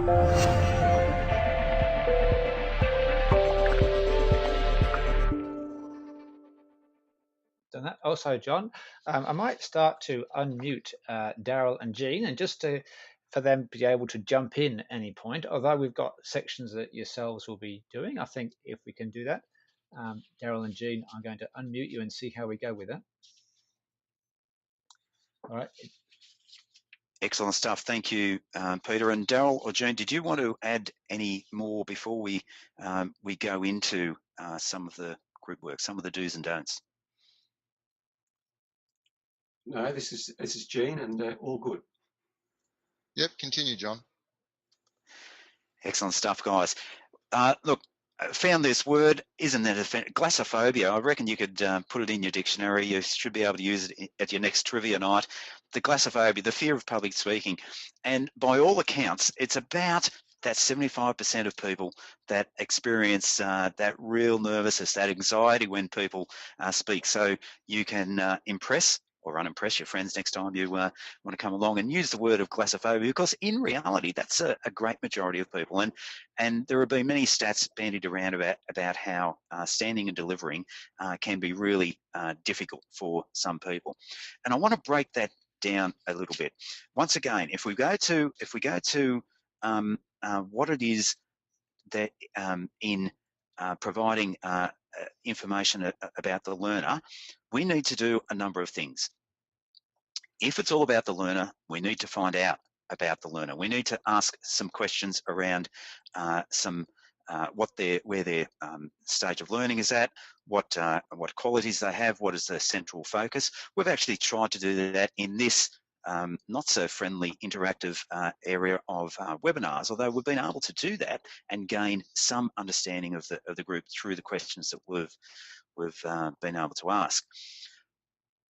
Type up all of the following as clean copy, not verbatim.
Done that. Also, John, I might start to unmute Daryl and Jean, and just for them to be able to jump in at any point. Although we've got sections that yourselves will be doing, I think if we can do that, Daryl and Jean, I'm going to unmute you and see how we go with that. All right. Excellent stuff. Thank you, Peter. And Daryl or Jean, did you want to add any more before we go into some of the group work, some of the do's and don'ts? No, this is Jean, and all good. Yep, continue, John. Excellent stuff, guys. Look, I found this word, isn't it? Glossophobia. I reckon you could put it in your dictionary. You should be able to use it at your next trivia night. The glossophobia, the fear of public speaking. And by all accounts, it's about that 75% of people that experience that real nervousness, that anxiety when people speak. So you can impress or unimpress your friends next time you want to come along and use the word of glossophobia, because in reality, that's a great majority of people. And there have been many stats bandied around about how standing and delivering can be really difficult for some people. And I want to break that down a little bit. Once again, if we go to what it is that in providing information about the learner, we need to do a number of things. If it's all about the learner, we need to find out about the learner. We need to ask some questions around where their stage of learning is at, what qualities they have, what is their central focus. We've actually tried to do that in this not so friendly interactive area of webinars, although we've been able to do that and gain some understanding of the group through the questions that we've been able to ask.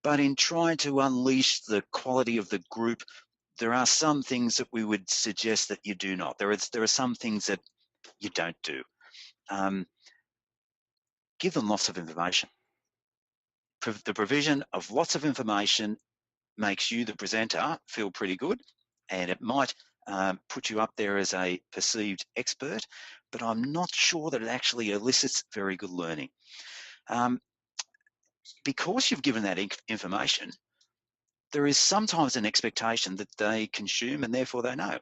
But in trying to unleash the quality of the group, there are some things that we would suggest that you do not. There are some things that you don't do. Give them lots of information. The provision of lots of information makes you, the presenter, feel pretty good, and it might put you up there as a perceived expert, but I'm not sure that it actually elicits very good learning. Because you've given that information, there is sometimes an expectation that they consume and therefore they know.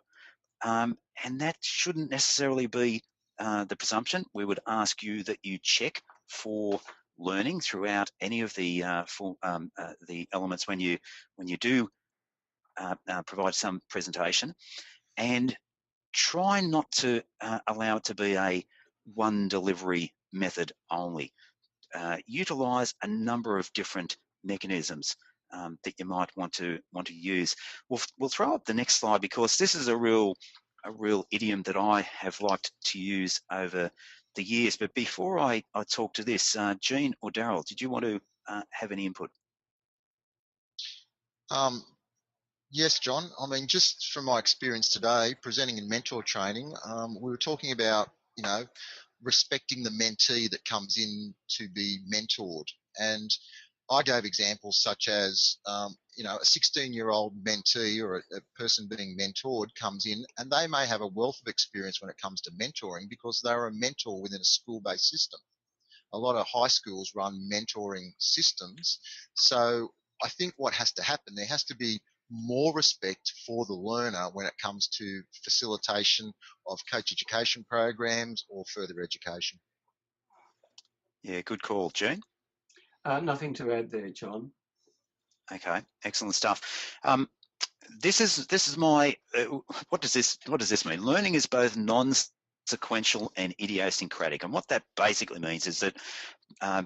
And that shouldn't necessarily be the presumption. We would ask you that you check for learning throughout any of the elements when you do provide some presentation, and try not to allow it to be a one delivery method only. Utilize a number of different mechanisms that you might want to use. We'll throw up the next slide, because this is a real idiom that I have liked to use over the years. But before I talk to this, Jean or Daryl, did you want to have any input? Yes, John. I mean, just from my experience today, presenting in mentor training, we were talking about, respecting the mentee that comes in to be mentored. And I gave examples such as, a 16-year-old mentee or a person being mentored comes in, and they may have a wealth of experience when it comes to mentoring because they're a mentor within a school-based system. A lot of high schools run mentoring systems. So I think what has to happen, there has to be more respect for the learner when it comes to facilitation of coach education programs or further education. Yeah, good call. Jean? Nothing to add there, John. Okay, excellent stuff. This is my what does this mean? Learning is both non-sequential and idiosyncratic, and what that basically means is that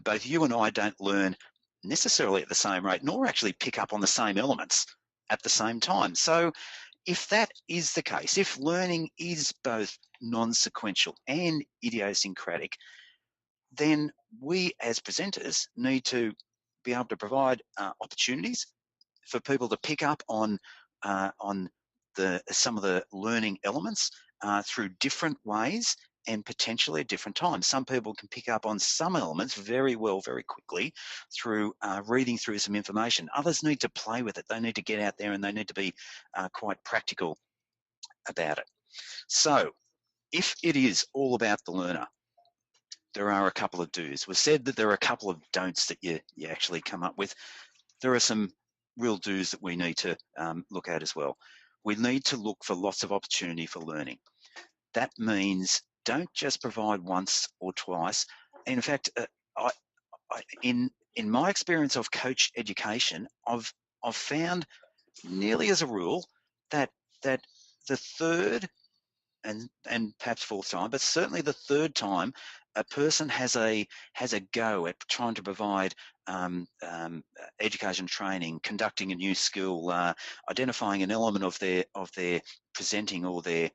both you and I don't learn necessarily at the same rate, nor actually pick up on the same elements at the same time. So if that is the case, if learning is both non-sequential and idiosyncratic, then we as presenters need to be able to provide opportunities for people to pick up on some of the learning elements through different ways and potentially at different times. Some people can pick up on some elements very well, very quickly through reading through some information. Others need to play with it. They need to get out there and they need to be quite practical about it. So if it is all about the learner, there are a couple of do's. We've said that there are a couple of don'ts that you actually come up with. There are some real do's that we need to look at as well. We need to look for lots of opportunity for learning. That means don't just provide once or twice. In fact, in my experience of coach education, I've found nearly as a rule that the third and perhaps fourth time, but certainly the third time, a person has a go at trying to provide education training, conducting a new skill, identifying an element of their presenting or their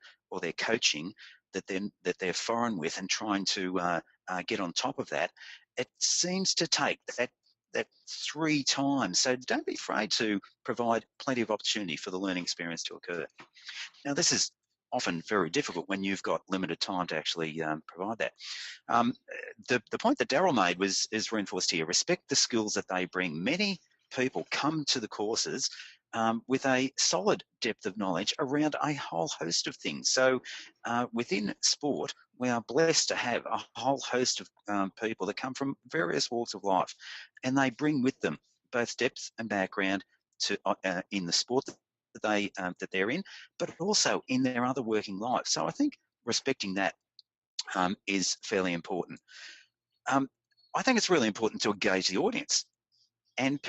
coaching that they're foreign with, and trying to get on top of that. It seems to take that 3 times. So don't be afraid to provide plenty of opportunity for the learning experience to occur. Now, this is often very difficult when you've got limited time to actually provide that. The point that Daryl made is reinforced here. Respect the skills that they bring. Many people come to the courses with a solid depth of knowledge around a whole host of things. So within sport, we are blessed to have a whole host of people that come from various walks of life, and they bring with them both depth and background to in the sport that they're in, but also in their other working life. So I think respecting that is fairly important. I think it's really important to engage the audience and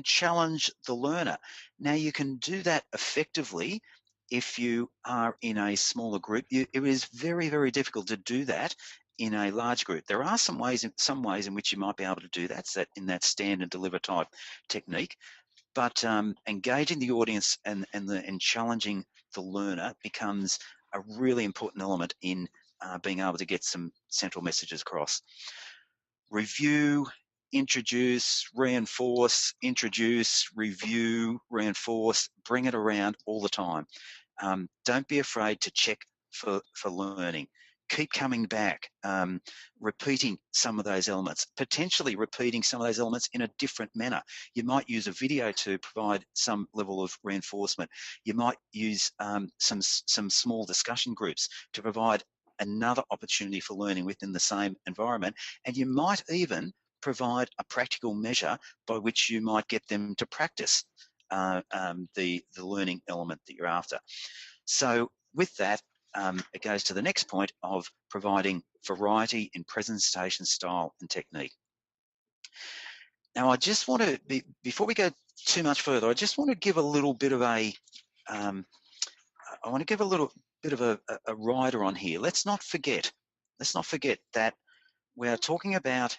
challenge the learner. Now, you can do that effectively if you are in a smaller group. It is very, very difficult to do that in a large group. There are some ways in which you might be able to do that, in that stand and deliver type technique. But engaging the audience and challenging the learner becomes a really important element in being able to get some central messages across. Review, introduce, reinforce, introduce, review, reinforce, bring it around all the time. Don't be afraid to check for learning. Keep coming back, repeating some of those elements, potentially repeating some of those elements in a different manner. You might use a video to provide some level of reinforcement. You might use some small discussion groups to provide another opportunity for learning within the same environment. And you might even provide a practical measure by which you might get them to practice the learning element that you're after. So with that, it goes to the next point of providing variety in presentation style and technique. Now, I just want to, before we go too much further, I just want to give a little bit of a, a rider on here. Let's not forget that we are talking about,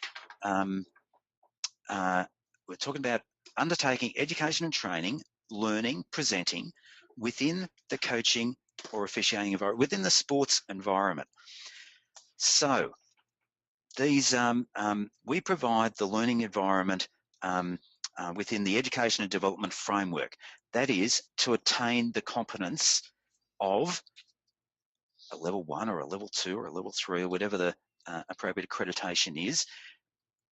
undertaking education and training, learning, presenting within the coaching or officiating environment, within the sports environment. So these we provide the learning environment within the education and development framework. That is to attain the competence of a level 1 or a level 2 or a level 3 or whatever the appropriate accreditation is.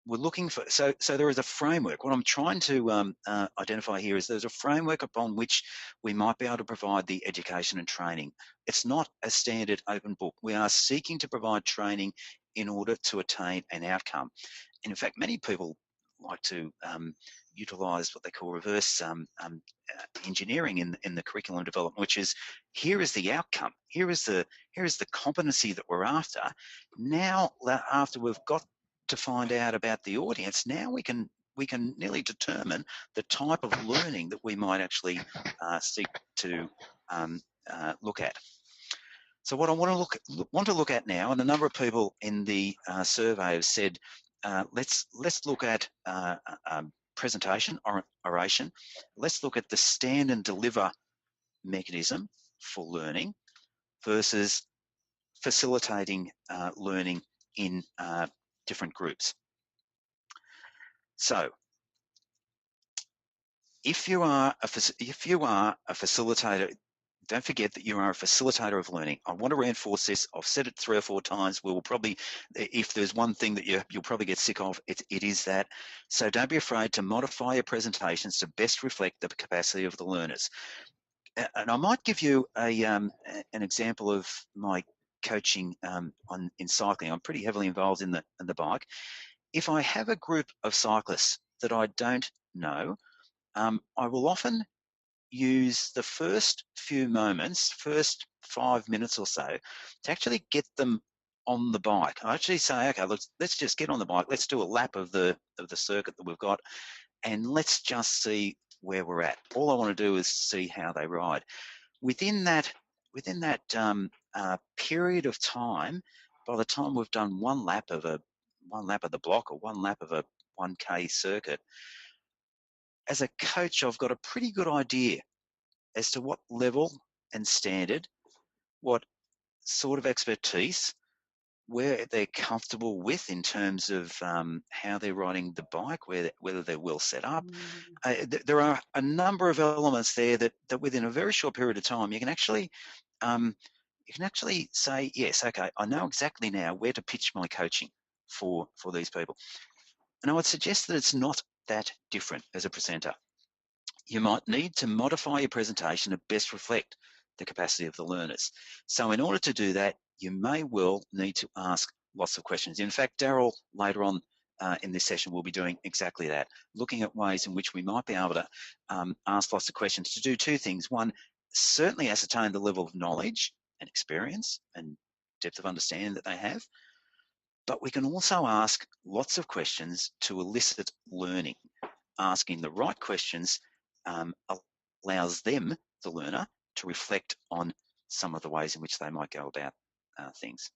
We're looking for, so there is a framework. What I'm trying to identify here is there's a framework upon which we might be able to provide the education and training. It's not a standard open book. We are seeking to provide training in order to attain an outcome. And in fact, many people like to utilize what they call reverse engineering in the curriculum development, which is, here is the outcome, here is the competency that we're after. Now, after we've got to find out about the audience, now we can nearly determine the type of learning that we might actually seek to look at. So what I want to look at now, and a number of people in the survey have said, let's look at presentation or oration. Let's look at the stand and deliver mechanism for learning versus facilitating learning in different groups. So if you are a facilitator, don't forget that you are a facilitator of learning. I want to reinforce this. I've said it 3 or 4 times. We will probably, if there's one thing that you'll probably get sick of, it is that. So don't be afraid to modify your presentations to best reflect the capacity of the learners. and I might give you an example of my coaching in cycling. I'm pretty heavily involved in the bike. If I have a group of cyclists that I don't know, I will often use the first few moments, first 5 minutes or so, to actually get them on the bike. I actually say, okay, let's just get on the bike. Let's do a lap of the circuit that we've got, and let's just see where we're at. All I want to do is see how they ride. Within that period of time, by the time we've done one lap of the block or one lap of a 1K circuit, as a coach, I've got a pretty good idea as to what level and standard, what sort of expertise, where they're comfortable with in terms of how they're riding the bike, whether they're well set up. There are a number of elements there that within a very short period of time, you can actually say, yes, okay, I know exactly now where to pitch my coaching for these people. And I would suggest that it's not that different as a presenter. You might need to modify your presentation to best reflect the capacity of the learners. So in order to do that, you may well need to ask lots of questions. In fact, Daryl, later on in this session, will be doing exactly that, looking at ways in which we might be able to ask lots of questions to do two things. One, certainly ascertain the level of knowledge and experience and depth of understanding that they have, but we can also ask lots of questions to elicit learning. Asking the right questions allows them, the learner, to reflect on some of the ways in which they might go about things.